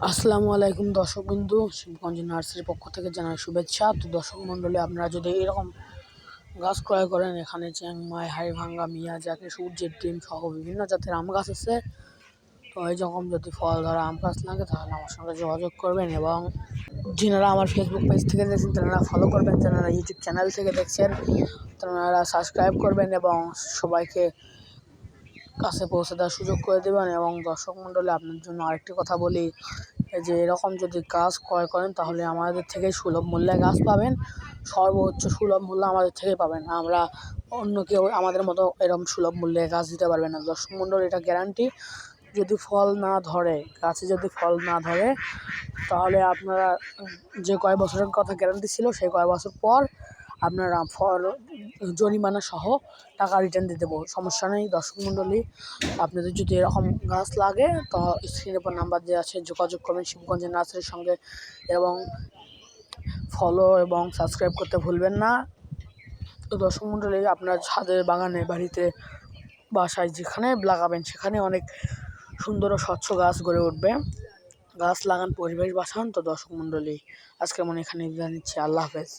আসসালামু আলাইকুম দর্শকবৃন্দু, শিবগঞ্জ নার্সারির পক্ষ থেকে জানাই শুভেচ্ছা। তো দর্শক মণ্ডলী, আপনারা যদি এরকম গাছ ক্রয় করেন, এখানে চ্যাংমাই, হাড়িভাঙ্গা, মিয়াজাকি, সূর্যের ডিম সহ বিভিন্ন জাতের আম গাছ আছে। তো এইরকম যদি ফল ধরা আম গাছ লাগে তাহলে আমার সঙ্গে যোগাযোগ করবেন, এবং যারা আমার ফেসবুক পেজ থেকে দেখছেন তারা ফলো করবেন, যারা ইউটিউব চ্যানেল থেকে দেখছেন তারা সাবস্ক্রাইব করবেন এবং সবাইকে কাছে পৌঁছে দেওয়ার সুযোগ করে দেবেন। এবং দর্শক মণ্ডলী, আপনার জন্য আরেকটি কথা বলি, যে এরকম যদি গাছ ক্রয় করেন তাহলে আমাদের থেকেই সুলভ মূল্যে গাছ পাবেন। সর্বোচ্চ সুলভ মূল্য আমাদের থেকেই পাবেন। আমরা অন্য কেউ আমাদের মতো এরকম সুলভ মূল্যে গাছ দিতে পারবে না। দর্শক মণ্ডলী, এটা গ্যারান্টি। যদি ফল না ধরে, গাছে যদি ফল না ধরে, তাহলে আপনারা যে কয় বছরের কথা গ্যারান্টি ছিল সেই কয় বছর পর আপনারা ফল জরিমানা সহ টাকা রিটার্ন দিয়ে দেবো, সমস্যা নেই। দর্শক মণ্ডলী, আপনাদের যদি এরকম গাছ লাগে তো স্ক্রিনের উপর নাম্বার দেওয়া আছে, যোগাযোগ করবেন শিবগঞ্জের নার্সারির সঙ্গে, এবং ফলো এবং সাবস্ক্রাইব করতে ভুলবেন না। তো দর্শক মণ্ডলী, আপনার ছাদে, বাগানে, বাড়িতে, বাসায় যেখানে লাগাবেন সেখানে অনেক সুন্দর ও স্বচ্ছ গাছ গড়ে উঠবে। গাছ লাগান, পরিবেশ বাঁচান। তো দর্শক মণ্ডলী, আজকের মনে এখানে বিদায় নিচ্ছি। আল্লাহ হাফেজ।